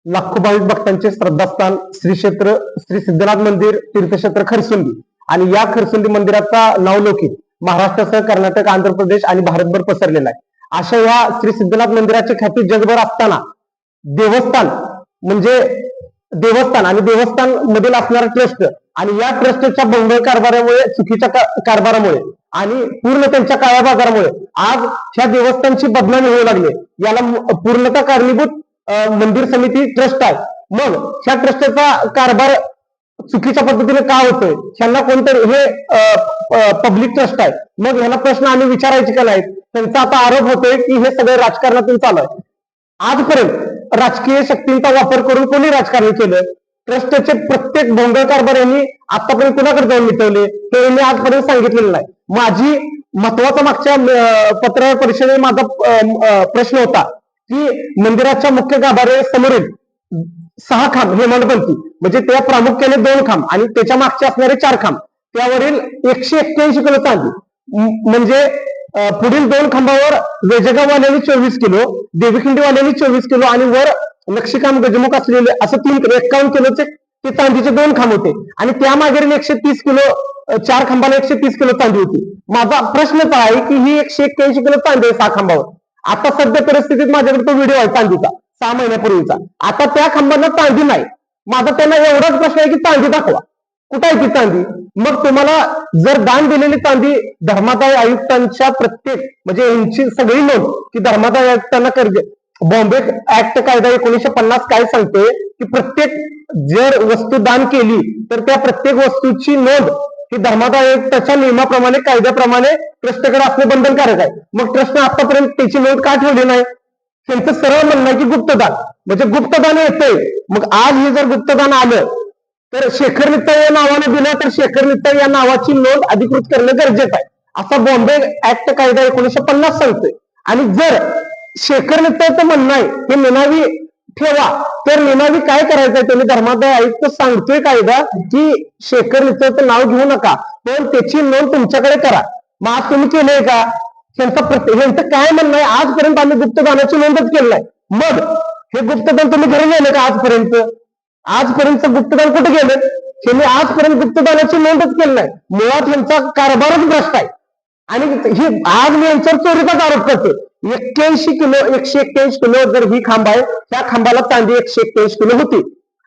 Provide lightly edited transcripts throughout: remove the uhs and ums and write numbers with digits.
लाखो भाविक भक्तांचे श्रद्धास्थान श्री क्षेत्र श्री सिद्धनाथ मंदिर तीर्थक्षेत्र खरसुंडी आणि या खरसुंडी मंदिराचा नावलौकिक महाराष्ट्रासह कर्नाटक, आंध्र प्रदेश आणि भारतभर पसरलेला आहे. अशा या श्री सिद्धनाथ मंदिराची ख्याती जगभर असताना देवस्थान म्हणजे देवस्थान आणि देवस्थान मधील असणारा ट्रस्ट आणि या ट्रस्टच्या भोंगळ कारभारामुळे, चुकीच्या कारभारामुळे आणि पूर्ण त्यांच्या काळ्या बाजारामुळे आज ह्या देवस्थानची बदनामी होऊ लागली. याला पूर्णतः कारणीभूत मंदिर समिती ट्रस्ट आहे. मग ह्या ट्रस्टचा कारभार चुकीच्या पद्धतीने का होतोय, ह्यांना कोणतरी हे पब्लिक ट्रस्ट आहे, मग ह्यांना प्रश्न आम्ही विचारायचे का नाहीत? त्यांचा आता आरोप होतोय की हे सगळे राजकारणातून चालू आहे. आजपर्यंत राजकीय शक्तींचा वापर करून कोणी राजकारण केलं? ट्रस्टचे प्रत्येक भोंगळ कारभार यांनी आतापर्यंत कुणाकडे जाऊन मिटवले ते यांनी आजपर्यंत सांगितलेलं नाही. माझी महत्वाचा मागच्या पत्रकार परिषदेत माझा प्रश्न होता की मंदिराच्या मुख्य गाभारे समोरील 6 खांब हेमाडपंथी म्हणजे त्या प्रामुख्याने 2 खांब आणि त्याच्या मागचे असणारे 4 खांब त्यावरील 181 किलो चांदी म्हणजे पुढील 2 खांबावर वेजगाववाल्यांनी 24 किलो, देवीखिंडीवाल्यांनी 24 किलो आणि वर नक्षीकाम गजमुख असलेले असं 51 किलोचे ते चांदीचे 2 खांब होते आणि त्या मागील 130 किलो 4 खांबाला 130 किलो चांदी होती. माझा प्रश्नच आहे की ही 181 किलो चांदी आहे 6 खांबावर. आता सध्या परिस्थितीत माझ्याकडे तो व्हिडिओ आहे चांदीचा 6 महिन्यापूर्वीचा. आता त्या खांबांना चांदी नाही. माझा त्यांना एवढाच प्रश्न आहे की चांदी दाखवा, कुठं आहे ती चांदी? मग तुम्हाला जर दान दिलेली चांदी धर्मादाय आयुक्तांच्या प्रत्येक म्हणजे यांची सगळी नोंद की धर्मादाय आयुक्तांना कर्ज बॉम्बे ऍक्ट कायदा 1950 काय सांगते की प्रत्येक जर वस्तू दान केली तर त्या प्रत्येक वस्तूची नोंद ही धर्मादाय आयुक्ताच्या नियमाप्रमाणे कायद्याप्रमाणे ट्रस्टकडे असणे बंधनकारक आहे. मग ट्रस्टने आतापर्यंत त्याची नोंद का ठेवली नाही? त्यांचं सरळ म्हणणं आहे की गुप्तदान म्हणजे गुप्तदान येतंय. मग आज हे जर गुप्तदान आलं तर शेखर नित्तळ या नावाने दिलं तर शेखर नित्तळ या नावाची नोंद अधिकृत करणं गरजेचं आहे असा बॉम्बे ऍक्ट कायदा 1950 सांगतोय. आणि जर शेखर नित्तळचं म्हणणं आहे हे निनावी ठेवा तर निनावी काय करायचंय? त्यांनी धर्मादाय आयुक्त सांगतोय कायदा की शेखर नित्तळचं नाव घेऊ नका पण त्याची नोंद तुमच्याकडे करा. मग आज तुम्ही केलंय का? यांचं काय म्हणणं आहे? आजपर्यंत आम्ही गुप्तदानाची नोंदच केली नाही. मग हे गुप्तदान तुम्ही घरी गेले का? आजपर्यंत गुप्तदान कुठे गेलं? त्यांनी आजपर्यंत गुप्तदानाची नोंदच केली नाही. मुळात यांचा कारभारच भ्रष्ट आहे. आणि ही आज मी यांच्यावर चोरीचाच आरोप करते. 181 किलो जर ही खांब आहे त्या खांबाला चांदी 181 किलो होती.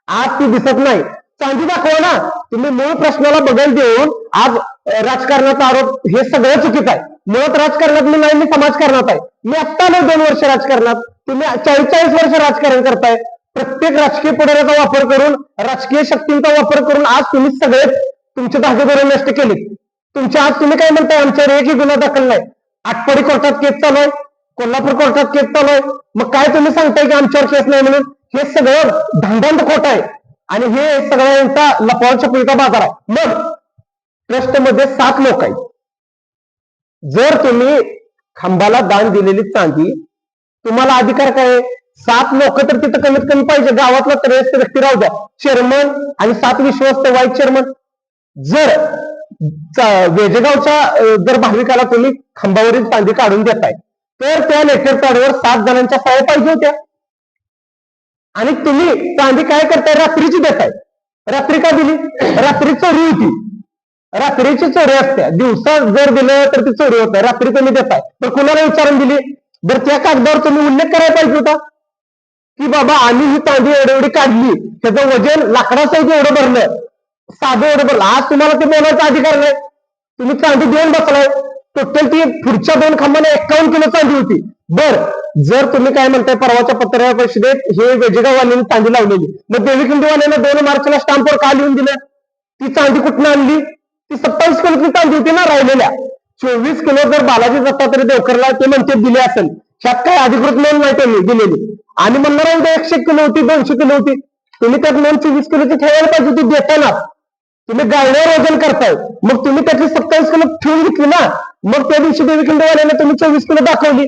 आज ती दिसत नाही. चांदी दाखवा ना. तुम्ही मूळ प्रश्नाला बदल देऊन आज राजकारणाचा आरोप हे सगळं चुकीचं आहे. मुळात राजकारणात मी नाही, मी समाजकारणात आहे. मी आत्ता नाही 2 वर्ष राजकारणात, तुम्ही 40 वर्ष राजकारण करताय. प्रत्येक राजकीय पुढाऱ्याचा वापर करून राजकीय शक्तींचा वापर करून आज तुम्ही सगळे तुमचे धागेदोरे नष्ट केले. तुमच्या आज तुम्ही काय म्हणताय? आमच्यावर एकही गुन्हा दाखल नाही. आटपाडी कोर्टात केस चालू आहे, कोल्हापूर कोर्टात केस चालू आहे. मग काय तुम्ही सांगताय की आमच्यावर केस नाही म्हणून? हे सगळं धांदंत खोट आहे आणि हे सगळं यांचा लपवा छपवीचा बाजार आहे. मग ट्रस्ट मध्ये 7 लोक आहेत. जर तुम्ही खांबाला दान दिलेली चांदी तुम्हाला अधिकार काय? 7 लोक तर तिथं कमीत कमी पाहिजे. गावातला त्रयस्थ व्यक्ती राहू द्या, चेअरमन आणि 7 विश्वस्त वाईस चेअरमन. जर वेजगावच्या जर भाविकाला तुम्ही खांबावरील चांदी काढून देताय तर त्या लेटर पॅडवर 7 जणांच्या सह्या पाहिजे होत्या. आणि तुम्ही चांदी काय करताय? रात्रीची देताय. रात्री का दिली? रात्री चोरी होती. रात्रीची चोरी असते. दिवसा जर दिलं तर ती चोरी होत. रात्री तुम्ही देताय तर कुणाला विचारून दिली? बरं त्या कागदावर तुम्ही उल्लेख करायला पाहिजे होता की बाबा आम्ही ही चांदी एवढी काढली, त्याचं वजन लाकडासहित एवढं भरलं, साधं एवढं भरलं. आज तुम्हाला ते बोलायचा अधिकार नाही. तुम्ही चांदी देऊन बसलाय. टोटल ती पुढच्या 2 खांबाला 51 किलो चांदी होती. बर जर तुम्ही काय म्हणताय परवाच्या पत्रकार परिषदेत हे वेजगाववाल्यांनी चांदी लावलेली, मग देवीखिंडीवाल्यांना 2 मार्चला स्टॅम्पवर का लिहून दिलं? ती चांदी कुठून आणली? ती 27 किलोची चांदी होती ना राहिलेल्या. 24 किलो जर बालाजी दत्तात्रय देवकरला ते म्हणते दिले असेल, ह्यात काय अधिकृत नोंद नाही त्यांनी दिलेली. आणि म्हणणार 100 किलो होती, 200 किलो होती. तुम्ही त्यात नोंद 24 किलोची ठेवायला पाहिजे होती देताना. तुम्ही गायण्यावर वजन करताय, मग तुम्ही त्यातली 27 किलो ठेवून घेतली ना. मग त्या दिवशी देवीखिंडीवाल्याने तुम्ही 24 किलो दाखवली.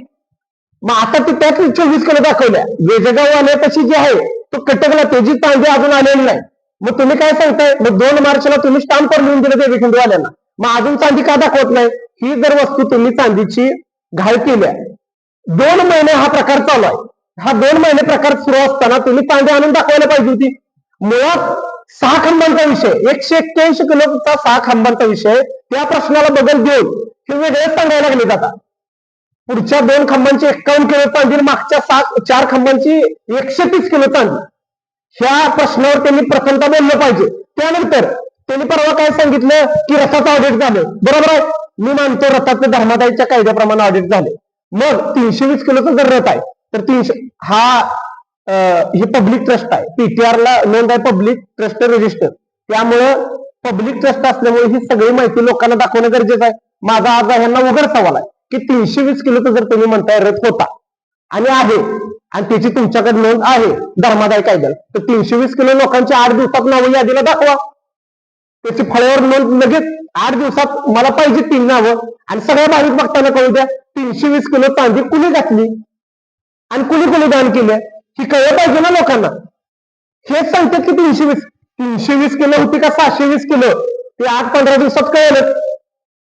मग आता ती त्यातली 24 किलो दाखवल्या. वेजगाववाल्यापाशी जी आहे तो कटकला, त्याची चांदी अजून आलेली नाही. मग तुम्ही काय सांगताय? मग 2 मार्चला तुम्ही स्टॅम्पवर लिहून दिलं देवीखिंडीवाल्यांना, मग अजून चांदी का दाखवत नाही? ही जर वस्तू तुम्ही चांदीची घाळ केल्या, 2 महिने हा प्रकार चालू आहे. हा 2 महिने प्रकार सुरू असताना तुम्ही चांदी आणून दाखवायला पाहिजे होती. मुळात 6 खांबांचा विषय, 181 किलोचा 6 खांबांचा विषय, त्या प्रश्नाला बदल देऊन हे वेगळेच सांगायला लागले आता. पुढच्या 2 खांबांची 51 किलो चांदी, मागच्या 4 खांबांची 130 किलो चांदी. ह्या प्रश्नावर त्यांनी प्रथमतः बोललं पाहिजे. त्यानंतर त्यांनी परवा काय सांगितलं की रथाचं ऑडिट झालं. बरोबर आहे, मी मानतो रथाचं धर्मादायच्या कायद्याप्रमाणे ऑडिट झाले. मग 320 किलोचा जर रथ आहे तर 300 हे पब्लिक ट्रस्ट आहे, पीटीआर ला नोंद आहे पब्लिक ट्रस्ट रजिस्टर. त्यामुळं पब्लिक ट्रस्ट असल्यामुळे ही सगळी माहिती लोकांना दाखवणं गरजेचं आहे. माझा आज ह्यांना उघड सवाल आहे की 320 किलोचा जर तुम्ही म्हणताय रथ होता आणि आहे आणि त्याची तुमच्याकडे नोंद आहे धर्मादाय कायद्याला, तर 320 किलो लोकांची 8 दिवसात नावं यादीला दाखवा. त्याची फळ्यावर नोंद लगेच 8 दिवसात मला पाहिजे 3 नावं, आणि सगळ्या भाविक भक्तांना कळू द्या 320 किलो चांदी कुणी घातली आणि कुणी दान केलं ही कळलं पाहिजे ना लोकांना. हेच सांगतात की 320 किलो होती का 720 किलो, ते 8-15 दिवसात कळलं.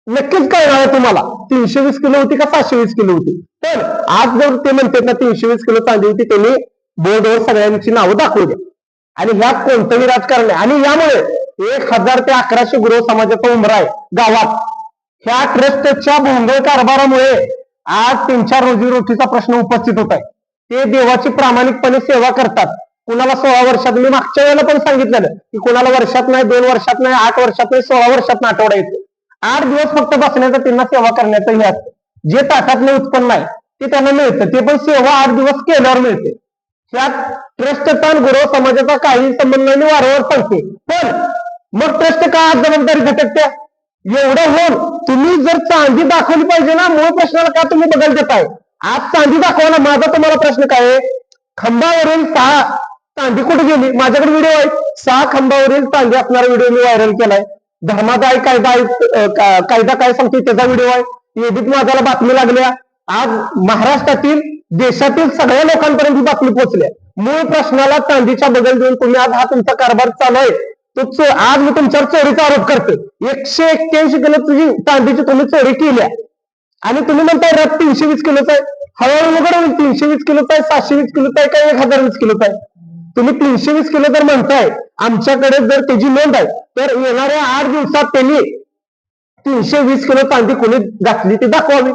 नक्कीच कळणार आहे तुम्हाला 320 किलो होती का 720 किलो होती. तर आज जर ते म्हणतात ना 320 किलो चांदी होती, त्यांनी बोर्डवर सगळ्यांची नावं दाखवू द्या. आणि ह्यात कोणतंही राजकारण आहे. आणि यामुळे 1000 ते 1100 गृह समाजाचा उमरा आहे गावात. ह्या ट्रस्टच्या भोंगळ कारभारामुळे आज त्यांच्या रोजीरोटीचा प्रश्न उपस्थित होत आहे. ते देवाची प्रामाणिकपणे सेवा करतात. कुणाला 16 वर्षात, मी मागच्या वेळेला पण सांगितलेलं की कुणाला वर्षात नाही, 2 वर्षात नाही, 8 वर्षात नाही, 16 वर्षात आठवडा येतो. 8 दिवस फक्त बसण्याचं त्यांना सेवा करण्याचं हे असतं. जे ताटातलं उत्पन्न आहे ते त्यांना मिळतं, ते पण सेवा 8 दिवस केल्यावर मिळते. त्यात ट्रस्टचा गृह समाजाचा काही संबंध नाही, वारंवार सांगते. पण मग ट्रस्ट का आज जबाबदारी झटकत्या? एवढं होऊन तुम्ही जर चांदी दाखवली पाहिजे ना, मूळ प्रश्नाला का तुम्ही बदल देताय? आज चांदी दाखवा ना. माझा तुम्हाला प्रश्न काय आहे, खांबावरील 6 चांदी कुठे गेली? माझ्याकडे व्हिडिओ आहे, 6 खांबावरील चांदी असणारा व्हिडिओ मी व्हायरल केलाय. धर्मादाय कायदा काय सांगतोय त्याचा व्हिडिओ आहे. एडिट माझ्याला बातमी लागल्या. आज महाराष्ट्रातील देशातील सगळ्या लोकांपर्यंत ही बातमी पोहोचल्या. मूळ प्रश्नाला चांदीच्या बदल देऊन तुम्ही आज हा तुमचा कारभार चालू आहे. तो आज मी तुमच्यावर चोरीचा आरोप करतो. 181 किलो तुझी चांदीची तुम्ही चोरी केल्या आणि तुम्ही म्हणताय रथ 320 किलोचा आहे. हळूहळू उघड होईल 320 किलोचा आहे, 720 किलोचा आहे, का 1020 किलोचा आहे. तुम्ही 320 किलो जर म्हणताय, आमच्याकडे जर त्याची नोंद आहे, तर येणाऱ्या 8 दिवसात त्यांनी 320 किलो चांदी कोणी घातली ती दाखवावी.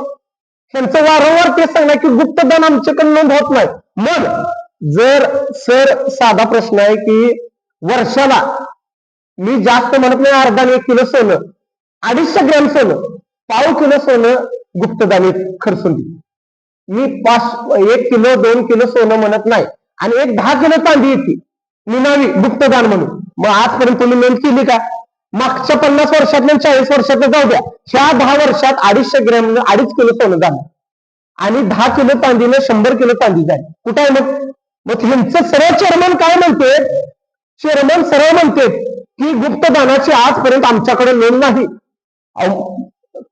त्यांचं वारंवार तेच सांगणार की गुप्तदान आमच्याकडे नोंद होत नाही. मग जर सर साधा प्रश्न आहे की वर्षाला मी जास्त म्हणत नाही, अर्धा 1 किलो सोनं, 250 ग्रॅम सोनं, पाव किलो सोनं गुप्तदानी खर्चून दे. मी 1 किलो 2 किलो सोनं म्हणत नाही. आणि 10 किलो चांदी येते निनावी गुप्तदान म्हणून. मग आजपर्यंत तुम्ही नोंद केली का? मागच्या 50 वर्षातल्या 40 वर्षातलं जाऊ द्या, ह्या 10 वर्षात 250 ग्रॅम 2.5 किलो सोनं झालं आणि 10 किलो चांदीनं 100 किलो चांदी झाली. कुठं आहे मग ह्यांचं सरळ चेअरमन काय म्हणते? चेअरमन सरळ म्हणते की गुप्तदानाची आजपर्यंत आमच्याकडे नोंद नाही.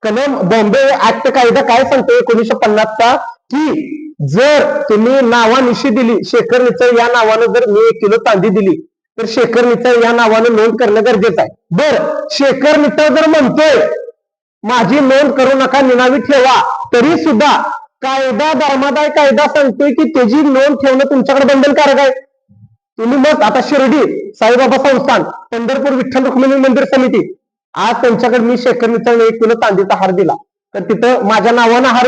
कलम बॉम्बे ऍक्ट कायदा काय सांगतो 1950चा की जर तुम्ही नावानिशी दिली, शेखर निचळ या नावानं जर मी 1 किलो चांदी दिली तर शेखर निचळ या नावानं नोंद करणं गरजेचं आहे. बरं, शेखर निचळ जर म्हणतोय माझी नोंद करू नका, निनावी ठेवा, तरी सुद्धा कायदा धर्मादाय कायदा सांगतोय की त्याची नोंद ठेवणं तुमच्याकडे बंधनकारक आहे. तुम्ही मग आता शिर्डी साईबाबा संस्थान, पंढरपूर विठ्ठल रुक्मिणी मंदिर समिती, आज त्यांच्याकडे मी शेखर निचळ 1 किलो चांदीचा हार दिला तर तिथं माझ्या नावानं हार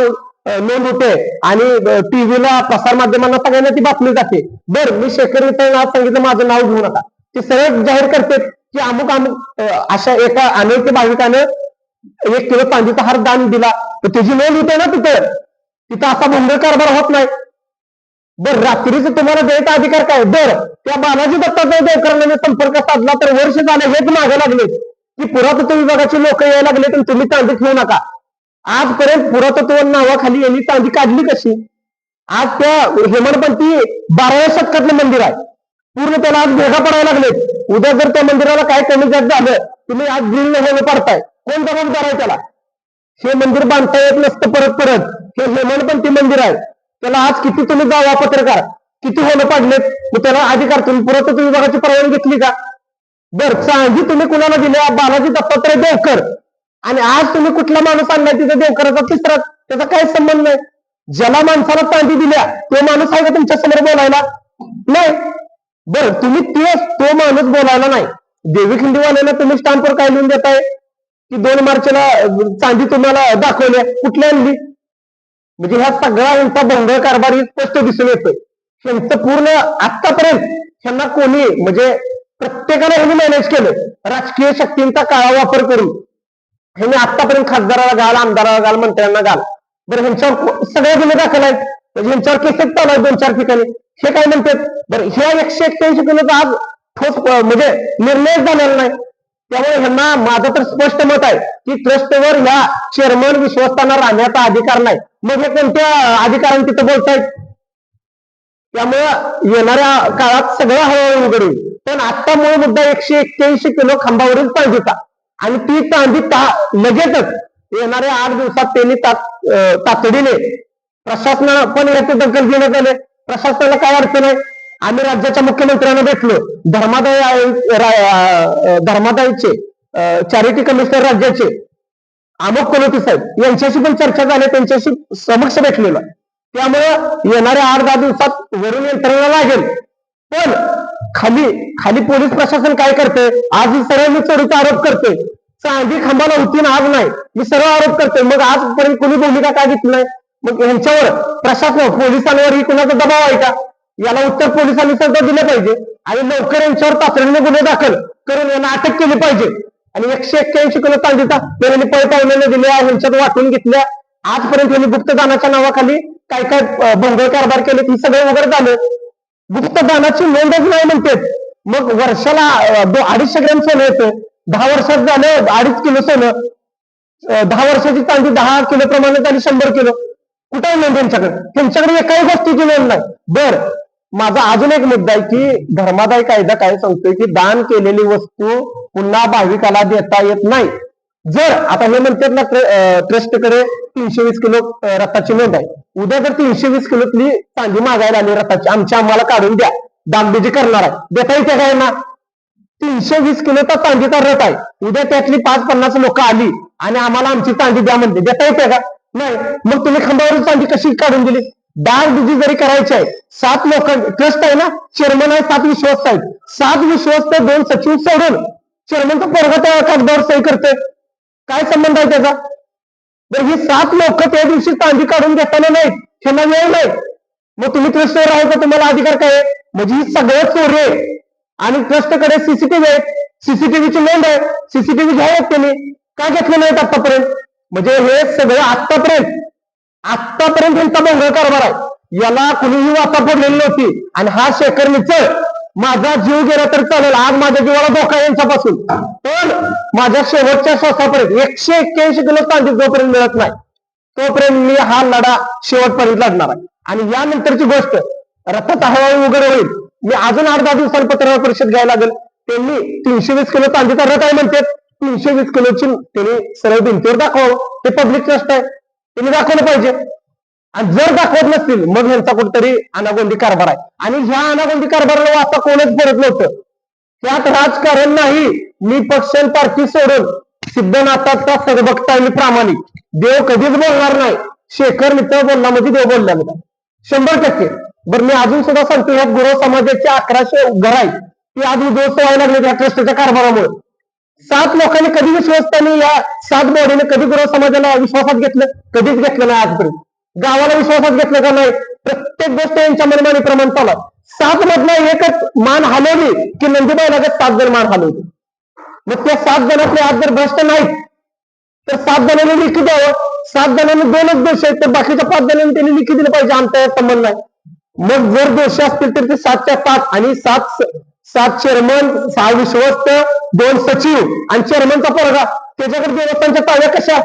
नोंद होते आणि टीव्हीला प्रसार माध्यमांना सगळ्यांना ती बातमी जाते. बरं, मी शेखर निचळ नाव सांगितलं, माझं नाव घेऊ नका, ते सरळ जाहीर करते की अमुक अमुक अशा एका अनोळखी भाविकानं 1 किलो चांदीचा हार दान दिला, तर त्याची नोंद होते ना तिथं असा भंग कारभार होत नाही. बरं, रात्रीचं तुम्हाला द्यायचा अधिकार काय? बरं, त्या बालाजी दत्तात्रय देवकरांनी संपर्क साधला तर वर्ष झाले हेच मागे लागले की पुरातत्व विभागाचे लोक यायला लागले तर तुम्ही चांदी ठेवू नका. आजपर्यंत पुरातत्व नावाखाली यांनी चांदी काढली कशी? आज त्या हेमडपंथी 12व्या शतकातलं मंदिर आहे, पूर्ण त्याला आज भेगा पडायला लागलेत. उद्या जर त्या मंदिराला काय कमी जास्त झालं, तुम्ही आज ग्रीन हे पाडताय, कोण जबाबदार आहे त्याला? हे मंदिर बांधता येत नसतं परत. हे हेमडपंथी मंदिर आहे, त्याला आज किती तुम्ही जावा पत्रकार किती होणं पाडलेत, मग त्याला अधिकार तुम्ही पुरातत्व विभागाची परवानगी घेतली का? बरं, चांदी तुम्ही कुणाला दिल्या? बालाजी दत्तात्रय देवकर. आणि आज तुम्ही कुठला माणूस आणलाय तिथं देवकराचा तिसरा, त्याचा काही संबंध नाही. ज्याला माणसाला चांदी दिल्या तो माणूस आहे का तुमच्या समोर बोलायला? नाही. बरं, तुम्ही तो माणूस बोलायला नाही. देवी खिंडीवाल्याला तुम्ही स्टॅम्पवर काय लिहून देताय की 2 मार्चला चांदी तुम्हाला दाखवली, कुठली आणली? म्हणजे ह्या सगळा यांचा भोंगळ कारभार स्पष्ट दिसून येतोय. यांचं पूर्ण आतापर्यंत ह्यांना कोणी म्हणजे प्रत्येकाला ह्यांनी मॅनेज केलं. राजकीय शक्तींचा काळा वापर करून ह्यांनी आतापर्यंत खासदाराला घाल, आमदाराला घाल, मंत्र्यांना घाल. बरं, ह्यांच्यावर सगळे गुन्हे दाखल आहेत, म्हणजे ह्यांच्यावर केसेस चालू आहेत 2-4 ठिकाणी. हे काय म्हणतात? बरं, ह्या 181 किलोचा आज ठोस म्हणजे निर्णय झालेला नाही. त्यामुळे ह्यांना माझं तर स्पष्ट मत आहे की ट्रस्टवर ह्या चेअरमन विश्वस्तांना राहण्याचा अधिकार नाही. मग हे कोणत्या अधिकाराने तिथे बोलतायत? त्यामुळे येणाऱ्या काळात सगळं हळूहळू उघड होईल. पण आता मूळ मुद्दा 181 किलो खांबावरील चांदीचा, आणि ती चांदी लगेचच येणाऱ्या 8 दिवसात त्यांनी तातडीने प्रशासनानं पण याची दखल घेण्यात आले. प्रशासनाला काय अडचण आहे? आम्ही राज्याच्या मुख्यमंत्र्यांना भेटलो, धर्मादायचे चॅरिटी कमिशनर राज्याचे अमोक कलोती साहेब यांच्याशी पण चर्चा झाली, त्यांच्याशी समक्ष भेटलेलं. त्यामुळं येणाऱ्या 8-10 दिवसात वरून यंत्रणा लागेल. पण खाली खाली पोलीस प्रशासन काय करते? आज सरळ मी चोरीचा आरोप करते, चांदी खांबाला होती ना आज नाही, मी सरळ आरोप करते. मग आजपर्यंत कोणी भूमिका काय घेतली नाही? मग यांच्यावर प्रशासन पोलिसांवर ही कुणाचा दबाव आहे का? याला उत्तर पोलिसांनी सुद्धा दिलं पाहिजे आणि लवकर यांच्यावर तातडीने गुन्हे दाखल करून यांना अटक केली पाहिजे. आणि 181 किलो चांदीचा त्यांनी पळपावलेल्या दिल्या, यांच्यात वाटून घेतल्या. आजपर्यंत यांनी गुप्तदानाच्या नावाखाली काय काय भोंगळ कारभार केले, ही सगळं वगैरे झालं. गुप्तदानाची नोंदच नाही म्हणतात. मग वर्षाला 250 ग्रॅम सोनं येतं, 10 वर्षात झालं 2.5 किलो सोनं, 10 वर्षाची चांदी 10 किलो प्रमाणे झाली 100 किलो. कुठे नोंद त्यांच्याकडे एकाही गोष्टीची नोंद नाही. बर, माझा अजून एक मुद्दा आहे की धर्मादाय कायदा काय सांगतोय की दान केलेली वस्तू पुन्हा भाविकाला देता येत नाही. जर आता हे म्हणतात ना ट्रस्टकडे 320 किलो रथाची नोंद आहे, उद्या जर 320 किलोतली चांदी मागायला आली रथाची, आम्हाला काढून द्या, दानबेजी करणार आहे, देता येते काय ना? 320 किलोचा चांदीचा रथ आहे, उद्या त्यातली 5-50 लोक आली आणि आम्हाला आमची चांदी द्या म्हणते, देता येते का? नाही. मग तुम्ही खांबावरील चांदी कशी काढून दिली? दानबेजी जरी करायची आहे, 7 लोक ट्रस्ट आहे ना, चेअरमन आहे, 7 विश्वस्त आहेत, 7 विश्वस्त 2 सचिव सोडून चेअरमनचा पोरगा त्या कागदावर सही करते, काय संबंध आहे त्याचा? तर ही 7 लोक त्या दिवशी चांदी काढून घेताना नाहीत, त्यांना वेळ नाही. मग तुम्ही ट्रस्टवर राहायचा तुम्हाला अधिकार काय आहे? म्हणजे ही सगळं चोरी आहे. आणि ट्रस्टकडे सीसीटीव्ही आहे, सीसीटीव्हीची नोंद आहे, सीसीटीव्ही घ्यावेत त्यांनी, का घेतले नाहीत आतापर्यंत? म्हणजे हे सगळं आतापर्यंत यांचा भोंगळ कारभार आहे. याला कुणीही वाचा पडलेली नव्हती. आणि हा शेखर मिचळ माझा जीव गेला तर चालेल, आज माझ्या जीवाला धोका आहे यांच्यापासून, पण माझ्या शेवटच्या श्वासापर्यंत 181 किलो चांदी जोपर्यंत मिळत नाही तोपर्यंत मी हा लढा शेवटपर्यंत लढणार आहे. आणि यानंतरची गोष्ट रथाचा हळूहळू उघड होईल. मी अजून 8-10 दिवसांनी पत्रकार परिषद घ्यायला लागेल. त्यांनी 320 किलो चांदीचा रथ आहे म्हणतात, 320 किलोची त्यांनी सरळ भिंतीवर दाखवावं. ते पब्लिक ट्रस्ट आहे, त्यांनी दाखवलं पाहिजे. आणि जर दाखवत नसतील मग ह्यांचा कुठेतरी अनागोंदी कारभार आहे. आणि ह्या अनागोंदी कारभाराला वाचा कोणच पडत नव्हतं. त्यात राजकारण नाही. मी पक्ष पार्टी सोडून सिद्धनाथाचा सर्वभक्त आणि प्रामाणिक, देव कधीच बोलणार नाही. शेखर मित्र बोलला म्हणजे देव बोलला नाही, 100%. बरं, मी अजून सुद्धा सांगतो, ह्या गुरव समाजाचे 1100 घर आहेत, ती आज उद्ध्वस्त व्हायला लागले त्या ट्रस्टच्या कारभारामुळे. 7 लोकांनी कधी विश्वासाने या 7 बॉडीने कधी गुरव समाजाला विश्वासात घेतलं? कधीच घेतलं नाही आजपर्यंत. गावाला विश्वासात घेतलं का नाही? प्रत्येक गोष्ट यांच्या मनमानीप्रमाणे चालू आहे. 7 मधला एकच मान हलवली की नंदीबाई लगेच 7 जण मान हलवली. मग त्या 7 जणातले आज जर भ्रष्ट नाहीत तर 7 जणांनी लिखी द्यावं. 7 जणांनी 2च दोष आहेत, तर बाकीच्या 5 जणांनी त्यांनी लिखी दिलं पाहिजे, आमचा संबंध नाही. मग जर दोषी असतील तर ते 7च्या 7 आणि 7 चेअरमन, 6 विश्वस्त, 2 सचिव आणि चेअरमनचा पोरगा, त्याच्याकडे देवस्थानच्या ताव्या कशा?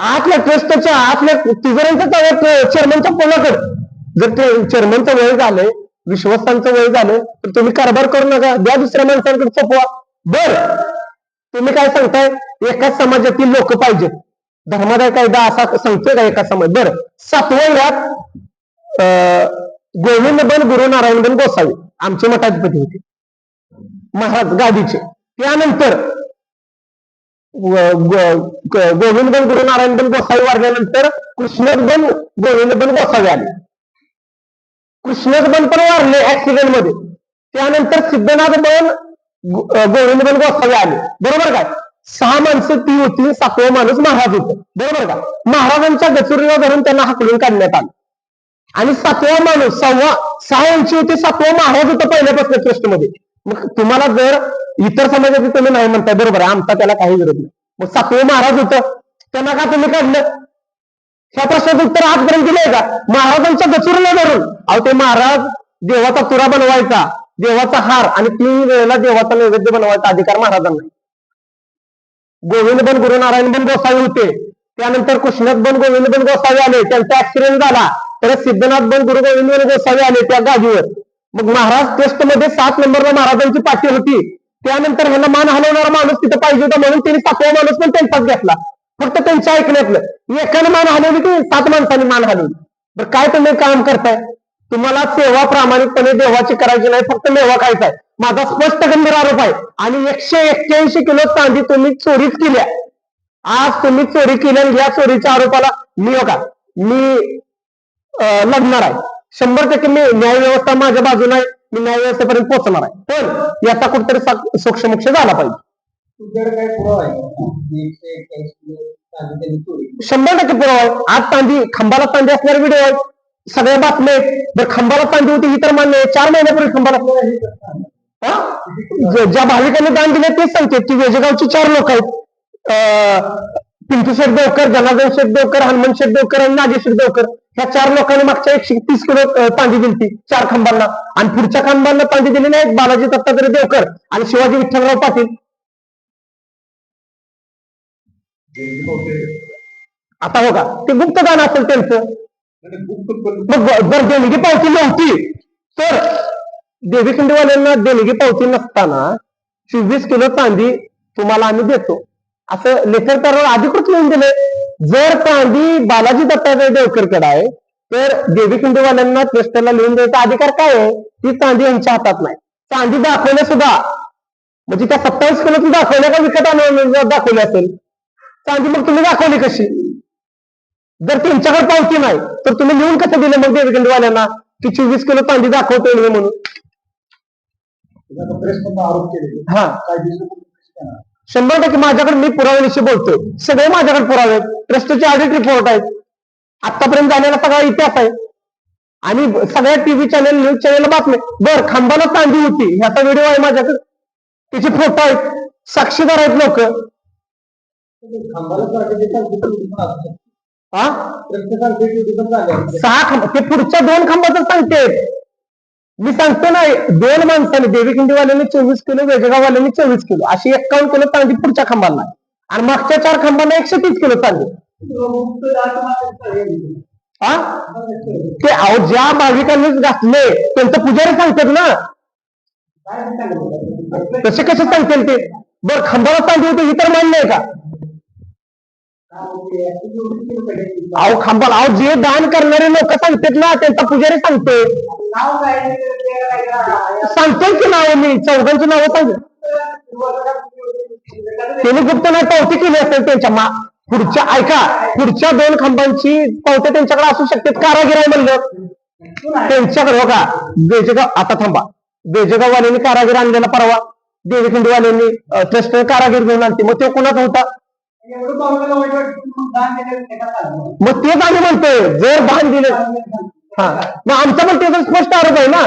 आतल्या ट्रस्टच्या आतल्या तिजोऱ्यांच्या ताव्या चेअरमनच्या पोराकडे. जर ते चेअरमनचं वय झालंय, विश्वस्तांचं वय झालं, तर तुम्ही कारभार करू नका, द्या दुसऱ्या माणसांकडे सोपवा. बर, तुम्ही काय सांगताय? एकाच समाजातील लोक पाहिजेत, धर्मादाय कायदा असा सांगतोय का एका समाज? बरं, 7व्या यात गोविंद बन गुरु नारायण बन गोसावी आमचे मठाधिपती होते महाराज गादीचे. त्यानंतर गोविंदबन गुरु नारायणबन गोसावी वारल्यानंतर कृष्णबन गोविंदबन गोसावी आले. कृष्णबन पण वारले ऍक्सिडेंट मध्ये. त्यानंतर सिद्धनाथ बन गोविंदबन गोसावी आले. बरोबर काय? 6 माणसं ती होती, 7वा माणूस महाराज होते. बरोबर का? महाराजांच्या गचुरीला धरून त्यांना हाकलून काढण्यात आलं. आणि 7वा माणूस 6.5 इंची होती, 7वा महाराज होता पहिल्यापासून ट्रस्टमध्ये. मग तुम्हाला जर इतर समाजाचे तुम्ही नाही म्हणताय, बरोबर आहे, आमचा त्याला काही विरोध नाही. मग 7वे महाराज होतं, त्यांना का तुम्ही काढलं? ह्या प्रश्नाचं उत्तर आजपर्यंत दिलंय का? महाराजांच्या गचुरीला धरून. अहो ते महाराज देवाचा तुरा बनवायचा, देवाचा हार आणि 3 वेळेला देवाचा नैवेद्य बनवायचा अधिकार महाराजांना. गोविंदबन गुरु नारायणबन गोसावी होते. त्यानंतर कृष्णबन गोविंदबन गोसावी आले, त्यांचा ऍक्सिडेंट झाला. परत सिद्धनाथबन गुरु गोविंदबन गोसावी आले त्या गादीवर. मग महाराज टेस्ट मध्ये 7 नंबरला महाराजांची पाठी होती. त्यानंतर ह्यांना मान हलवणारा माणूस तिथे पाहिजे होता, म्हणून त्यांनी 7वा माणूस पण त्यांचाच घेतला. फक्त त्यांच्या ऐकण्यातलं एकानं मान हलवली की 7 माणसांनी मान हलवली. बरं काय तुम्ही काम करताय? तुम्हाला सेवा प्रामाणिकपणे देवाची करायची नाही, फक्त मेवा खायचा आहे. माझा स्पष्ट गंभीर आरोप आहे. आणि 181 किलो चांदी तुम्ही चोरीच केल्या. आज तुम्ही चोरी केल्या, या चोरीच्या आरोपाला मी लढणार आहे. 100% मी न्याय व्यवस्था माझ्या बाजूला आहे. मी न्याय व्यवस्थेपर्यंत पोहोचणार आहे. पण याचा कुठेतरी सोक्षमोक्ष झाला पाहिजे. 100% पुरावा आहे. आज चांदी, खांबाला चांदी असणारे व्हिडिओ आहेत, सगळ्या बातम्या आहेत. जर खांबाला चांदी होती ही तर मान्य आहे. 4 महिन्यापूर्वी खांबाला ज्या भाविकांनी दान दिले तेच सांगतात की वेजेगावची 4 लोक आहेत, पिंटू शेठ देवकर, जनार्दन शेठ देवकर, हनुमान शेठ देवकर आणि नागेश्वर देवकर. ह्या 4 लोकांनी मागच्या 130 किलो चांदी दिली 4 खांबांना. आणि पुढच्या खांबांना चांदी दिली नाही बालाजी दत्तात्रय देवकर आणि शिवाजी विठ्ठलराव पाटील. आता हो का ते गुप्त दान असेल त्यांचं. मग जर देणगी पावती नव्हती तर देवीखिंडीवाल्यांना देणगी पावती नसताना 24 किलो चांदी तुम्हाला आम्ही देतो असं लेखर तर अधिकृत लिहून दिले. जर चांदी बालाजी दत्तात्रय देवकरकडे आहे तर देवीखिंडीवाल्यांना ट्रस्टला लिहून द्यायचा अधिकार काय आहे? ती चांदी यांच्या हातात नाही. चांदी दाखवल्या सुद्धा म्हणजे त्या 27 किलोची दाखवल्या का विकत आणून दाखवली असेल चांदी, मग तुम्ही दाखवली कशी? जर त्यांच्याकडे पावती नाही तर तुम्ही लिहून कसं दिलं मग देवीखिंडीवाल्यांना की 24 किलो चांदी दाखवतोय म्हणून? हा 100% माझ्याकडे मी पुराव्याविषयी बोलतोय. सगळे माझ्याकडे पुरावे आहेत. ट्रस्टचे ऑडिट रिपोर्ट आहेत. आतापर्यंत झालेला सगळा इतिहास आहे आणि सगळ्या टीव्ही चॅनल, न्यूज चॅनल बातमी. बरं खांबाला चांदी होती ह्याचा व्हिडिओ आहे माझ्याकडे, त्याचे फोटो आहेत, साक्षीदार आहेत लोक. ते पुढच्या 2 खांबाचं सांगते मी. सांगतो ना 2 माणसांनी देवीखिंडीवाल्यांनी 24 किलो, वेजगाववाल्यांनी 24 किलो अशी 51 किलो चांदी पुढच्या खांबांना आणि मागच्या 4 खांबांना 130 किलो चांदी. ते अहो ज्या भाविकांनीच घातले त्यांचं पुजारी सांगतात ना, तसे कसे सांगतील ते? बरं खांबाला चांदी होती ही तर मान्य आहे का? अहो खांबाला, अहो जे दान करणारे लोक सांगतात ना त्यांचा पुजारी सांगतोय. सांगतोय की नाव मी 14ची नावं सांग. त्यांनी गुप्त नाही पावती केली असेल त्यांच्या पुढच्या, ऐका, पुढच्या 2 खांबांची पावत्या त्यांच्याकडे असू शकते. कारागीर आहे म्हणलं त्यांच्याकडे. हो का बेजगाव, आता थांबा, बेजगाववाल्यांनी कारागीर आणलेला परवा, देवीखिंडीवाल्यांनी ट्रस्ट कारागीर घेऊन आणते. मग तो कोणाचा होता? मग तेच आम्ही म्हणतोय जर दान दिले. हा मग आमचा पण त्याचा स्पष्ट आरोप आहे ना,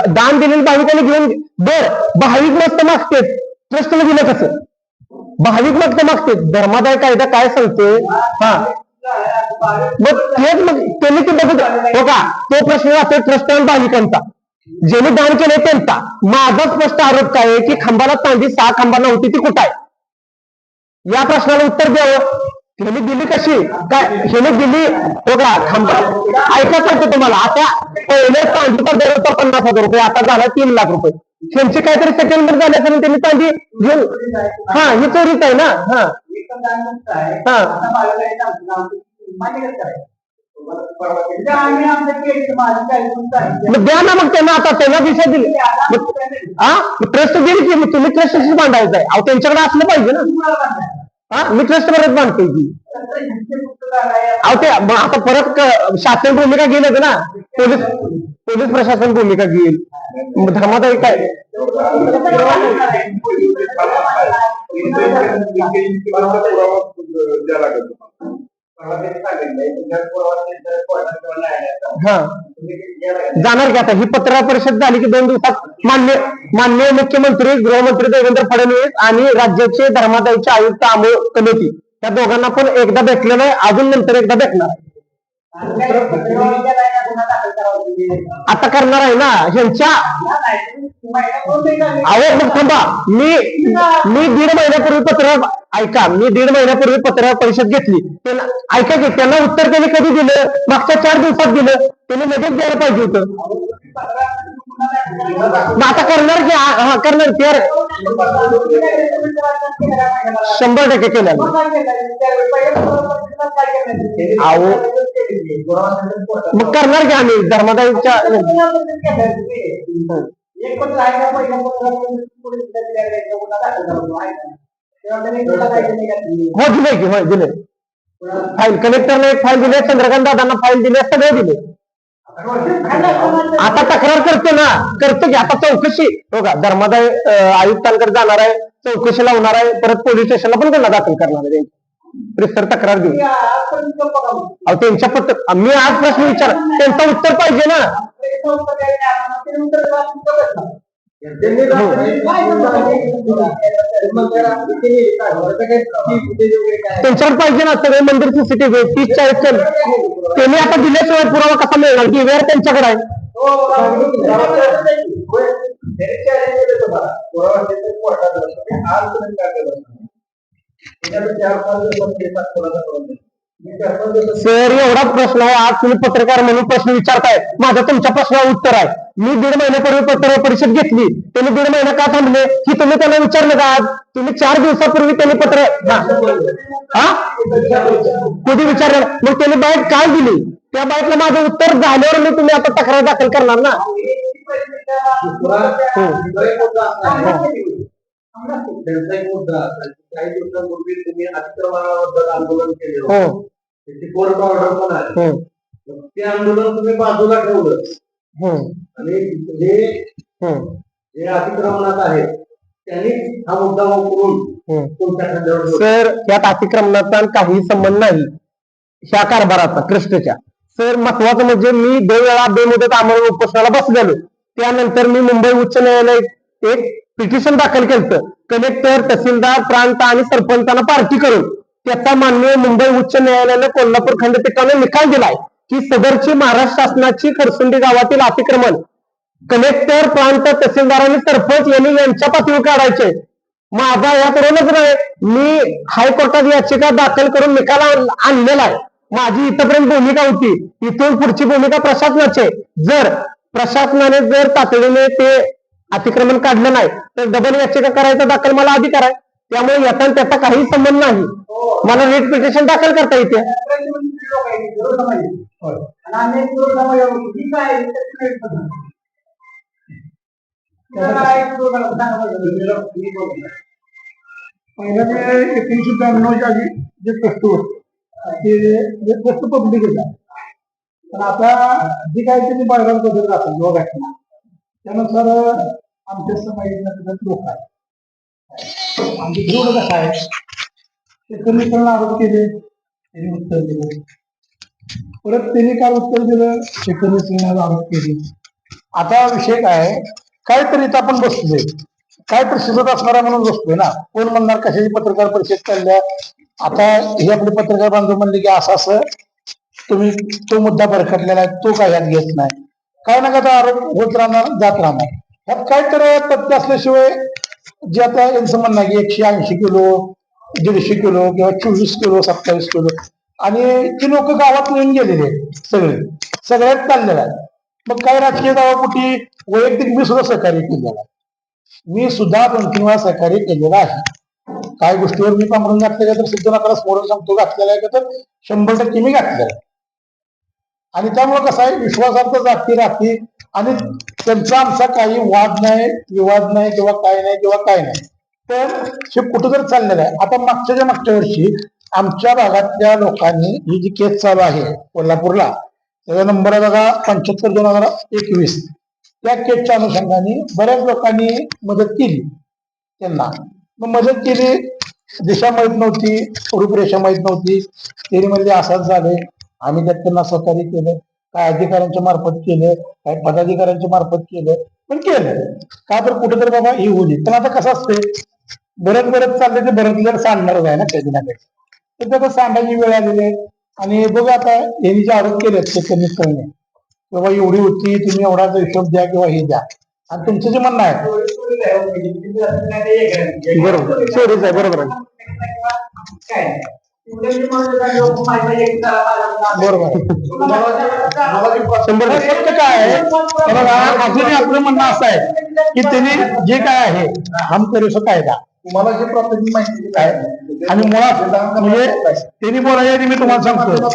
दान दिलेले भाविकांनी घेऊन. बर भाविक मस्त मागते ट्रस्टला दिलं कसं? भाविक मस्त मागते. धर्मादाय कायदा काय सांगतोय? हा मग तेच मग त्यांनी ते बघत हो का तो प्रश्न असेल ट्रस्ट आणि भाविकांचा, ज्यांनी दान केले त्यांचा. माझा स्पष्ट आरोप काय आहे की खांबाला चांदी 6 खांबांना होती ती कुठं आहे? या प्रश्नाला उत्तर द्यावं. ह्याने दिली कशी काय? ह्याने दिली हो का खांबा. ऐका सांगतो तुम्हाला, आता पहिले चांदीचा दर होता 50,000 रुपये, आता झाला 3 लाख रुपये. त्यांचे काहीतरी सेटलमेंट झाल्याचं त्यांनी चांदी घेऊन. हा ही चोरीच आहे ना. हा द्या ना मग त्यांना, आता त्यांना दिशा दिली. ट्रस्ट दिली की तुम्ही ट्रस्टशीच बांधायचं आहे. अहो त्यांच्याकडे असलं पाहिजे ना. हा मी ट्रस्ट परत मानतोय की अहो ते आता परत शासन भूमिका घेईल ना, पोलीस पोलीस प्रशासन भूमिका घेईल, धर्मादाय काय हा जाणार की आता ही पत्रकार परिषद झाली की 2 दिवसात माननीय मुख्यमंत्री गृहमंत्री देवेंद्र फडणवीस आणि राज्याचे धर्मादायचे आयुक्त अमोल कमेटी त्या दोघांना पण एकदा भेटलेलं आहे, अजून नंतर एकदा भेटणार आता करणार आहे ना ह्यांच्या मग थांबा मी 1.5 महिन्यापूर्वी पत्रकार परिषद घेतली ऐका की त्यांना उत्तर त्यांनी कधी दिलं, मागच्या 4 दिवसात दिलं, त्यांनी लगेच द्यायला पाहिजे होतं. आता करणार की करणार की 100% केलं मग करणार की आम्ही धर्मादायच्या हो दिले की दिले फाईल कलेक्टरने एक फाईल दिली, चंद्रकांत दादांना फाईल दिली, सगळे दिले. आता तक्रार करतो की आता चौकशी हो का धर्मादाय आयुक्तांकडे जाणार आहे, चौकशी लावणार आहे, परत पोलीस स्टेशनला पण गुन्हा दाखल करणार आहे, प्रिसर तक्रार देऊ. त्यांच्या पत्र मी आज प्रश्न विचार त्यांचं उत्तर पाहिजे ना. त्यांच्यावर पाहिजे ना सगळे मंदिर सीसीटीव्ही 30-40 त्यांनी आता दिल्याशिवाय पुरावा कसा मिळणार की वेळ त्यांच्याकडे आहे. सर एवढा प्रश्न आहे, आज तुम्ही पत्रकार म्हणून प्रश्न विचारताय, माझा तुमच्या प्रश्नावर उत्तर आहे. मी 1.5 महिन्यापूर्वी पत्रकार परिषद घेतली, त्यांनी 1.5 महिना का थांबले ही तुम्ही त्यांना विचारलं का? आज तुम्ही 4 दिवसापूर्वी त्यांनी कधी विचारलं, मग त्यांनी बाईट काय दिली, त्या बाईटला माझं उत्तर झाल्यावर मी तुम्ही आता तक्रार दाखल करणार ना. त्यांचा एक मुद्दा काही दिवसांपूर्वी तुम्ही अतिक्रमणाबद्दल आंदोलन केले होते, त्याची कोर्ट ऑर्डर पण आहे, ते आंदोलन तुम्ही बाजूला ठेवलं आणि जे अतिक्रमणात आहेत त्यांनी हा मुद्दा वापरून तुमच्या खांद्यावर. सर यात अतिक्रमणाचा काही संबंध नाही ह्या कारभाराचा कृष्णच्या. सर महत्वाचं म्हणजे मी 2 वेळा बेमुदत आमरण उपोषणाला बसलेलो, त्यानंतर मी मुंबई उच्च न्यायालयात एक पिटिशन दाखल केलं, कलेक्टर, तहसीलदार, प्रांत आणि सरपंचांना पार्टी करून त्याचा माननीय मुंबई उच्च न्यायालयाने कोल्हापूर खंडपीठाने निकाल दिलाय की सदरची महाराष्ट्र शासनाची खरसुंडी गावातील अतिक्रमण कलेक्टर, प्रांत, तहसीलदार आणि सरपंच यांनी यांच्या पातळीवर काढायचे. माझा याकडूनच नाही, मी हायकोर्टात याचिका दाखल करून निकाल आणलेला आहे. माझी इथपर्यंत भूमिका होती, इथून पुढची भूमिका प्रशासनाची. जर प्रशासनाने तातडीने ते अतिक्रमण काढलं नाही तर डबल याचिका करायचा दाखल मला अधिकार आहे. त्यामुळे याचा त्याचा काही संबंध नाही, मला रिट पिटिशन दाखल करता येते. पहिल्या 1992 जे प्रस्तुत ते प्रस्तुत पब्लिक होता, पण आता जी काही त्यांनी बाळगाव बदल असेल किंवा घटना त्यानुसार आमच्या समाजातल्या लोक आहेत. आमचे विरोध कसा आहे, शेतकरी आरोप केले, त्यांनी उत्तर दिलं, परत त्यांनी काल उत्तर दिलं, शेतकरी आरोप केले. आता विषय काय, काहीतरी इथं आपण बसतोय, काय तर शिजत असणारा म्हणून बसतोय ना. कोण म्हणणार कशाची पत्रकार परिषद चालल्या, आता हे आपले पत्रकार बांधव म्हणले की असं तुम्ही तो मुद्दा बरखटलेला आहे, तो काय यात घेत नाही, काय ना काय आरोप होत राहणार, जात राहणार. ह्यात काय तर तथ्य असल्याशिवाय जे आता यांचं म्हणणं आहे की 180 किलो 150 किलो किंवा 24 किलो 27 किलो आणि ती लोक गावात येऊन गेलेले आहेत, सगळ्यात चाललेला आहे. मग काय राजकीय दावापोटी वैयक्तिक मी सुद्धा सहकार्य केलेलं आहे, मी सुद्धा 2-3 वेळा सहकार्य केलेलं आहे. काही गोष्टीवर मी पांघरून घातलेलं तर सिद्धनाथाला स्मोरून सांगतो घातलेला आहे का, तर 100% मी घातलेलं आहे. आणि त्यामुळे कसं आहे, विश्वासार्थ जाती राहते आणि त्यांचा आमचा काही वाद नाही, विवाद नाही किंवा काय नाही. तर हे कुठं तर चाललेलं आहे. आता मागच्या वर्षी आमच्या भागातल्या लोकांनी ही जी केस चालू आहे कोल्हापूरला, त्याचा नंबर आहे बघा 75/2021. त्या केसच्या अनुषंगाने बऱ्याच लोकांनी मदत केली त्यांना. मग मदत केली, दिशा माहीत नव्हती, रूपरेषा माहीत नव्हती, त्यांनी म्हणजे असंच झाले. आम्ही त्यात त्यांना सहकार्य केलं, काय अधिकाऱ्यांच्या मार्फत केलं, काय पदाधिकाऱ्यांच्या मार्फत केलं, पण केलं का तर कुठेतरी बाबा ही होली. पण आता कसं असते, बरत चालले ते बरत सांडणारच आहे ना कधी ना कधी. तर त्याचा सांडायची वेळ आलेली आहे. आणि बघा आता यांनी जे आरोप केले त्यांनी कळणे बाबा एवढी होती, तुम्ही एवढाचा हिशोब द्या किंवा हे द्या. आणि तुमचं जे म्हणणं आहे बरोबर, चोरीच आहे, बरोबर आहे. बरोबर शंभर सत्य काय आहे, बघा अजूनही आपलं म्हणणं असं आहे की त्यांनी जे काय आहे हम करू कायदा तुम्हाला जे प्राथमिक माहिती काय आणि मुळात म्हणजे त्यांनी बोलायच्या आधी मी तुम्हाला सांगतो,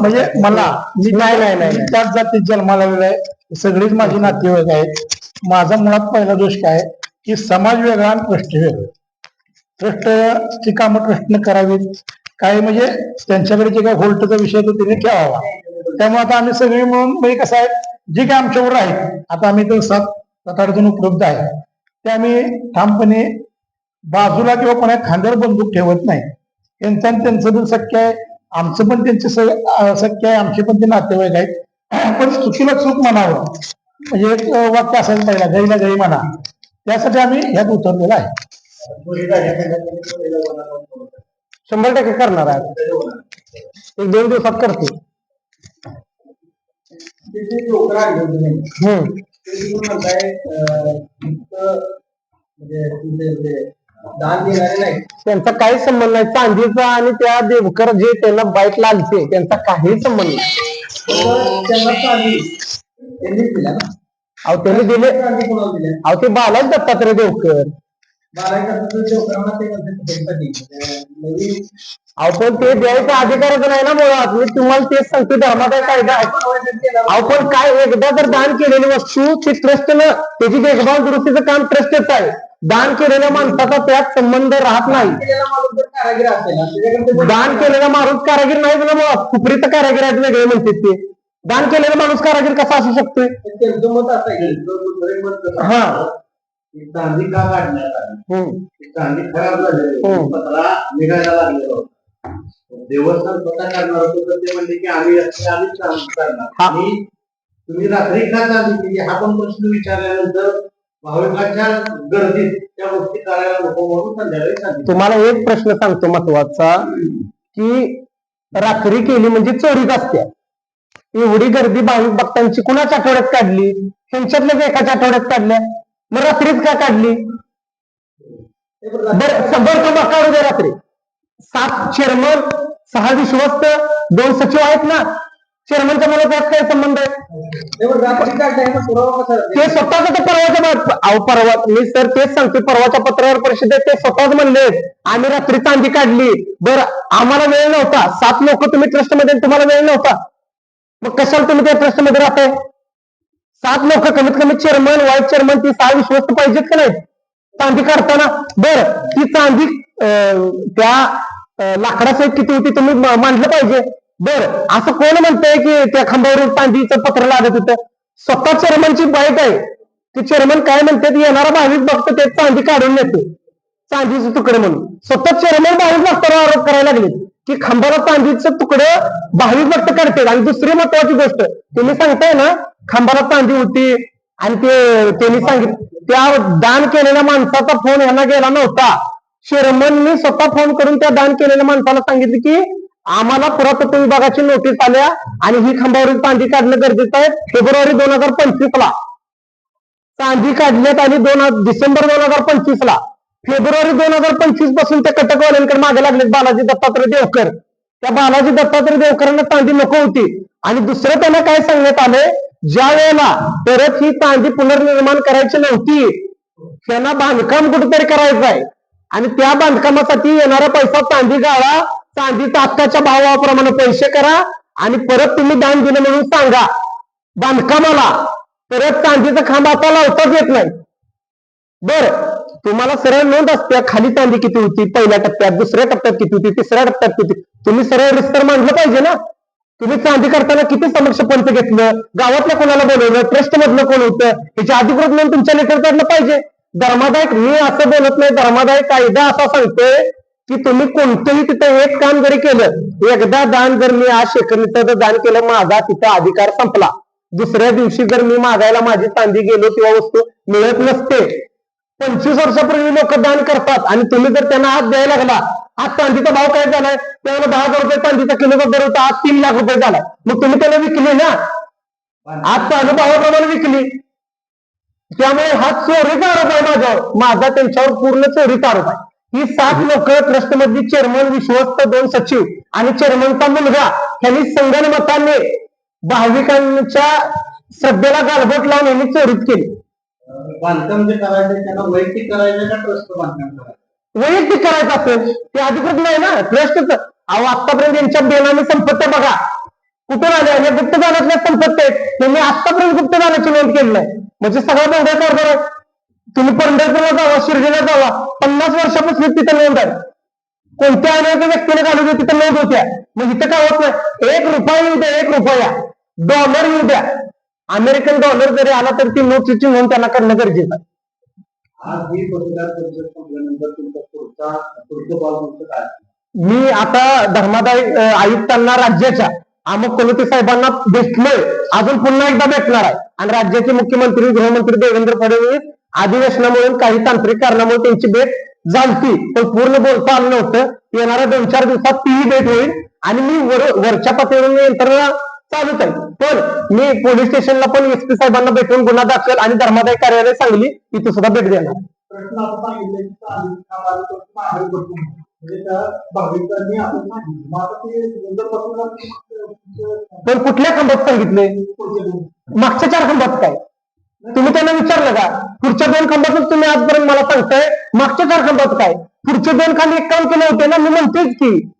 म्हणजे मला मी नाही त्याच जातीत जन्माला आलेला आहे, सगळीच माझी नातेवाईक आहेत. माझा मुळात पहिला दोष काय की समाज वेगळा आणि ट्रस्ट वेगळं. ट्रस्टची कामं ट्रस्टनं करावीत, काय म्हणजे त्यांच्याकडे जे काही होल्टचा विषय तो त्यांनी ठेवावा. त्यामुळे आता आम्ही सगळे मिळून म्हणजे कसं आहे, जे काय आमच्यावर आहेत, आता आम्ही तर 7-8 जण उपलब्ध आहे, ते आम्ही ठामपणे बाजूला किंवा कोणा खांद्यावर बंदूक ठेवत नाही. त्यांचं पण शक्य आहे, आमचं पण त्यांचे शक्य आहे, आमचे पण ते नातेवाईक आहेत. पण चुकीला चूक म्हणावं म्हणजे एक वाक्य असायला पाहिजे, गैला गै म्हणा. त्यासाठी आम्ही ह्यात उतरलेला आहे. 100% करणार आहे, 1-2 दिवसात करते. त्यांचा काहीच संबंध नाही चांदीचा आणि त्या देवकर जे त्यांना बाईट लागते त्यांचा काहीच संबंध नाही. अहो त्यांनी दिले, अहो ते बालाच दत्तात्रय देवकर. आपण ते द्यायचा अधिकारच नाही ना मुळात. मी तुम्हाला तेच सांगतो, धर्माचा कायदा आहे. आपण काय एकदा जर दान केलेली वस्तू ती ट्रस्टनं त्याची देखभाल दुरुस्तीचं काम ट्रस्टच आहे. दान केलेल्या माणसाचा त्यात संबंध राहत नाही. दान केलेला माणूस कारागीर नाही ना मुळात, खुपरीचा कारागीर आहेत वेगळे म्हणतात ते. दान केलेला माणूस कारागीर कसा असू शकतोय? हा चांदी का काढण्यात आली, चांदी खराब झालेली पत्रा निघायला लागलेला होता. देवस्थान स्वतः करणार होतो तर ते म्हणले की आम्हीच करणार आणि तुम्ही रात्री का चांदी केली हा पण प्रश्न विचारल्यानंतर भाविकांच्या गर्दीत त्या गोष्टी करायला नको म्हणून संध्याकाळी सांगितलं. तुम्हाला एक प्रश्न सांगतो महत्वाचा, की रात्री केली म्हणजे चोरीच असते. एवढी गर्दी भाविक भक्तांची कुणाच्या आठवड्यात काढली? ह्यांच्यातल्याच एकाच्या आठवड्यात काढल्या. मग रात्रीच का काढली? बरं काढू द्या रात्री. 7 चेअरमन, 6 विश्वस्त, 2 सचिव आहेत ना. चेअरमनचा मला त्यात काय संबंध आहे? ते स्वतःच परवा मी सर तेच सांगतो, परवाच्या पत्रकार परिषदेत ते स्वतःच म्हणले आम्ही रात्री चांदी काढली. बरं आम्हाला वेळ नव्हता, 7 लोक तुम्ही ट्रस्ट मध्ये, तुम्हाला वेळ नव्हता, मग कशाला तुम्ही त्या ट्रस्ट मध्ये राहताय? 7 लोक कमीत कमी चेअरमन, व्हाईस चेअरमन, ती 6 विश्वस्त पाहिजेत का नाहीत चांदी काढताना? बरं ती चांदी त्या लाकडासहित किती होती तुम्ही मांडलं पाहिजे. बरं असं कोण म्हणतंय की त्या खांबावरून चांदीचं पत्र लागत होतं? स्वतः चेअरमनची बाईट आहे. ते चेअरमन काय म्हणतात, येणारा भाविक भक्त ते चांदी काढून नेतो चांदीचे तुकडे म्हणून. स्वतः चेअरमन भाविक भक्तावर आरोप करायला लागले की खांबाला चांदीचं तुकडं भाविक भक्त काढतात. आणि दुसरी महत्वाची गोष्ट तुम्ही सांगताय ना, खांबाला चांदी होती आणि ते त्यांनी सांगितलं त्या दान केलेल्या माणसाचा फोन यांना गेला नव्हता. चेअरमननी स्वतः फोन करून त्या दान केलेल्या माणसाला सांगितलं की आम्हाला पुरातत्व विभागाची नोटीस आल्या आणि ही खांबावरील चांदी काढणं गरजेचं आहे. फेब्रुवारी 2025 ला चांदी काढण्यात आली, डिसेंबर 2025 ला. फेब्रुवारी 2025 पासून त्या कटकवाल्यांकडे मागे लागले बालाजी दत्तात्रय देवकर. त्या बालाजी दत्तात्रय देवकरांना चांदी नको होती. आणि दुसरं त्यांना काय सांगण्यात आलंय, ज्या वेळेला परत ही चांदी पुनर्निर्माण करायची नव्हती, त्यांना बांधकाम कुठेतरी करायचं आहे आणि त्या बांधकामासाठी येणारा पैसा चांदी गाळा, चांदीचा आत्ताच्या भावाप्रमाणे पैसे करा आणि परत तुम्ही दान दिलं म्हणून सांगा बांधकामाला. परत चांदीचा खांब आता लावताच येत नाही. बर तुम्हाला सरळ नोंद असते खाली चांदी किती होती पहिल्या टप्प्यात, दुसऱ्या टप्प्यात किती होती, तिसऱ्या टप्प्यात किती, तुम्ही सरळ रिस्तर मांडलं पाहिजे ना. तुम्ही चांदी करताना किती समक्ष पंच घेतलं, गावातल्या कोणाला बोलवलं, ट्रस्ट मधलं कोण होतं, याची अधिकृत नोंद तुमच्या लेटर काढलं पाहिजे. धर्मादायक मी असं बोलत नाही, धर्मादायक कायदा असा सांगतोय की तुम्ही कोणतंही तिथं एक काम जरी केलं, एकदा दान जर मी आज शेखर दान केलं, माझा तिथं अधिकार संपला. दुसऱ्या दिवशी जर मी मागायला माझी चांदी गेलो किंवा वस्तू मिळत नसते. 25 वर्षापूर्वी लोक दान करतात आणि तुम्ही जर त्यांना आज द्यायला लागला, आज चांदीचा भाव काय झालाय, त्यावेळेला 10,000 रुपये चांदीचा किलोचा दर होता, आज 3 लाख रुपये झालाय. मग तुम्ही त्याला विकली ना, आज चालू भावाप्रमाणे विकली. त्यामुळे हा चोरीचा आरोप आहे माझ्यावर, माझा त्यांच्यावर पूर्ण चोरीचा आरोप आहे. ही 7 लोक ट्रस्ट मधली चेअरमन, विश्वस्त 2 सचिव आणि चेअरमनचा मुलगा यांनी संगणमताने भाविकांच्या श्रद्धेला गालबोट लावून यांनी चोरीच केली. बांधकाम जे करायचं त्यांना वैयक्तिक करायचं का ट्रस्ट बांधकाम करायचं? वैयक्तिक करायचं असेल ते अधिकृत नाही ना ट्रस्टच. अहो आतापर्यंत यांच्या बेनामी संपत्ती बघा कुठून आल्या, हे गुप्त दानातल्या संपत्ती आहेत. त्यांनी आतापर्यंत गुप्त दानाची नोंद केली नाही, म्हणजे सगळा बोंगळ कारभार आहे. तुम्ही पंढरपूरला जावा, शिर्डीला जावा, 50 वर्षापासून तिथे नोंद आहे. कोणत्या अनेक व्यक्तीने घालून तिथे नोंद होत्या. मग इथं काय होत नाही, 1 रुपया येऊ द्या, 1 रुपया डॉलर येऊ द्या, अमेरिकन डॉलर जरी आला तर ती नोटची नोंद त्यांना करणं गरजेचं आहे. आज ही पत्रकार परिषद संपल्यानंतर तुमचा पुढचं पाऊल तुमचं काय? मी आता धर्मादाय आयुक्तांना राज्याच्या अमोक कोलते साहेबांना भेटलोय, अजून पुन्हा एकदा भेटणार आहे. आणि राज्याचे मुख्यमंत्री गृहमंत्री देवेंद्र फडणवीस अधिवेशनामुळे काही तांत्रिक कारणामुळे त्यांची भेट झालती, पण पूर्ण बोलता आलं नव्हतं. येणाऱ्या 2-4 दिवसात तीही भेट होईल आणि मी वरच्या पातळीवर यंत्रणा चालूच आहे. पण मी पोलीस स्टेशनला पण एसपी साहेबांना भेटून गुन्हा दाखल आणि धर्मादाय कार्यालय सांगली इथे सुद्धा भेट देणार. प्रश्न असं सांगितलं की चांदी कामाला मागणी करतो, म्हणजे त्या भाविकांनी आपण सांगितलं, मग आता ते पण कुठल्या खंडात सांगितले, मागच्या 4 खंडात काय तुम्ही त्यांना विचारलं का? पुढच्या 2 खंडातच तुम्ही आजपर्यंत मला सांगताय मागच्या 4 खंडात काय? पुढचे 2 खंड एक काम केले होते ना, मी म्हणतेच की.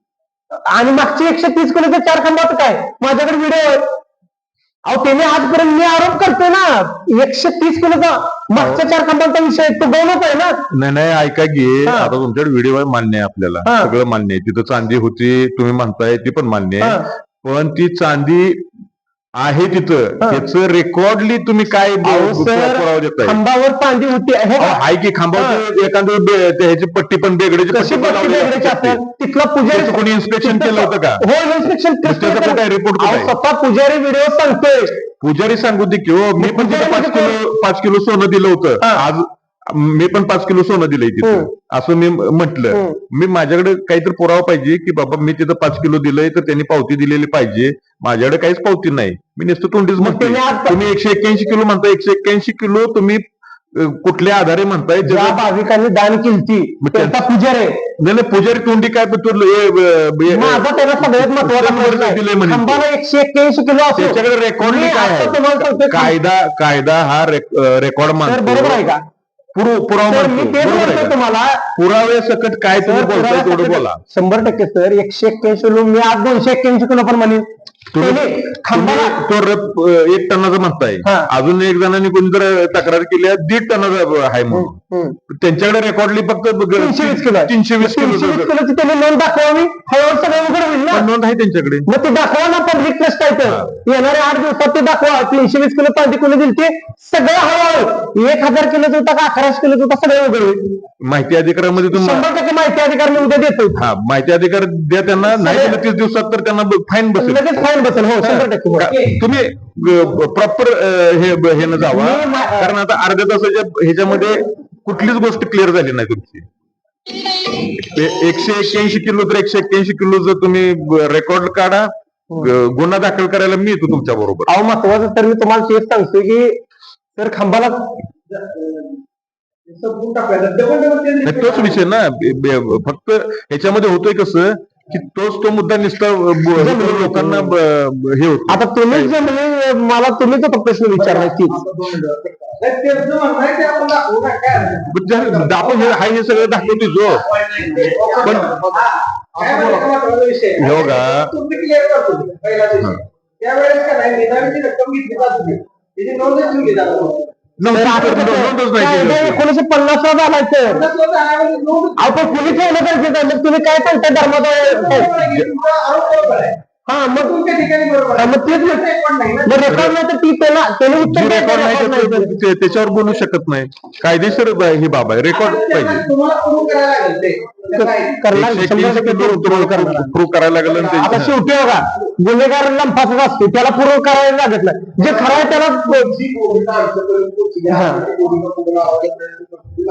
आणि मागचे 130 किलोचे 4 खंडात काय? माझ्याकडे व्हिडिओ आहे. अहो त्याने आजपर्यंत मी आरोप करतोय ना 130 किलोचा मागच्या 4 खंडांचा विषय तो गौरव आहे ना. नाही ऐका की आता तुमच्याकडे व्हिडिओ मान्य आहे, आपल्याला सगळं मान्य आहे. तिथं चांदी होती तुम्ही म्हणताय ती पण मान्य आहे, पण ती चांदी आहे तिथं त्याचं रेकॉर्डली तुम्ही काय पुरावा देताय? खांबावर चांदी होती आहे की खांबावर एखादं ह्याची पट्टी पण बेगडीची कशी पट्टी असेल, तिथला पुजारी कोणी इन्स्पेक्शन केलं होतं का? हो इन्स्पेक्शन त्याचा काय रिपोर्ट? स्वतः पुजारी व्हिडिओ सांगतोय. पुजारी सांगू दे की हो, मी पण तिथं 5 किलो सोनं दिलं होतं. आज मी पण 5 किलो सोनं दिलंय तिथं, असं मी म्हटलं. मी माझ्याकडे काहीतरी पुरावा पाहिजे की बाबा मी तिथं 5 किलो दिलंय तर त्यांनी पावती दिलेली पाहिजे. माझ्याकडे काहीच पावती नाही, मी नुसतं तोंडीच म्हणतोय. तुम्ही 181 किलो म्हणताय, 181 किलो तुम्ही कुठल्या आधारे म्हणताय? ज्या भाविकांनी दान केली त्यांचा पुजारी नाही पुजारी तोंडी काय माझा त्याला सगळ्यात महत्वाचा खांबाला 181 किलो असतो, त्याच्याकडे रेकॉर्ड काय आहे? कायदा हा रेकॉर्ड मानतो, बरोबर आहे का? पुरावा तुम्हाला पुरावे सकट काय तुम्ही बोलताय तेवढं बोला. 100% सर. 181 किलो मी आज 281 किलो पण म्हणेन. खांबाला तो 1 टनाचा म्हणताय, अजून एक जणांनी कोणीतरी तक्रार केली 1.5 टनाचा आहे म्हणून. त्यांच्याकडे रेकॉर्डली फक्त 320 किलो 320 किलोची त्यांनी नोंद दाखवावी, हळूहळू सगळं उघड होईल ना. नोंद आहे त्यांच्याकडे, मग ते दाखवा ना पब्लिक ट्रस्ट आहे तर येणाऱ्या 8 दिवसात ते दाखवा. 320 किलो चांदी कोणी दिली ते सगळं हळूहळू 1000 किलोचं होता का 1100 किलोचं होता सगळं उघड होईल. माहिती अधिकारामध्ये तुम्ही 100% माहिती अधिकार मी उद्या देतो. माहिती अधिकार द्या त्यांना, नाही दिलं 30 दिवसात तर त्यांना फाईन बसेल, लगेच फाईन बसेल. हो 100% तुम्ही प्रॉपर हे न जावा, कारण आता अर्ध्या तासाच्या ह्याच्यामध्ये कुठलीच गोष्ट क्लिअर झाली नाही तुमची. 181 किलो तर 181 किलो जर तुम्ही रेकॉर्ड काढा, गुन्हा दाखल करायला मी येतो तुमच्या बरोबर. अहो महत्वाचं तर मी तुम्हाला तेच सांगतोय की तर खांबाला तोच विषय ना. फक्त ह्याच्यामध्ये होतोय कसं की तो मुद्दा निसता लोकांना हे होत. आता तुम्ही जे म्हणजे मला तुम्ही तो प्रश्न विचारला की आपण हे सगळं दाखवतोय जो पण हो का त्यावेळेस काय नाही निदानाची रक्कम घेतली जात होती, त्याची नोंदच ठेवली जात. नोंदच नाही केली होती. 1950 झालाय सर. आपण कुणी ठेवलं गरजेचं आहे. मग तुम्ही काय सांगता धर्माचा? हा मग तुमच्या ठिकाणी बरोबर आहे. मग तेच मग रेकॉर्ड नाही तर ती त्याने उत्तर जी द्यायचं, रेकॉर्ड record नाही नाही तर त्याच्यावर बोलू शकत नाही. कायदेशीर ही बाब आहे. रेकॉर्ड पाहिजे. तुम्हाला प्रूव्ह करायला लागेल ते. त्याचं काय? करणार 181 किलो तुम्हाला प्रूव्ह करायला लागलं आणि आता ते- शेवटी बघा गुन्हेगार लंपासच असतो, त्याला पूर्ण करायला लागत नाही. जे खरं आहे त्याला जी पोलिस अर्ज करून पोहोचली, हा. पोलिसांना पुढे लावायला प्रयत्न करतो.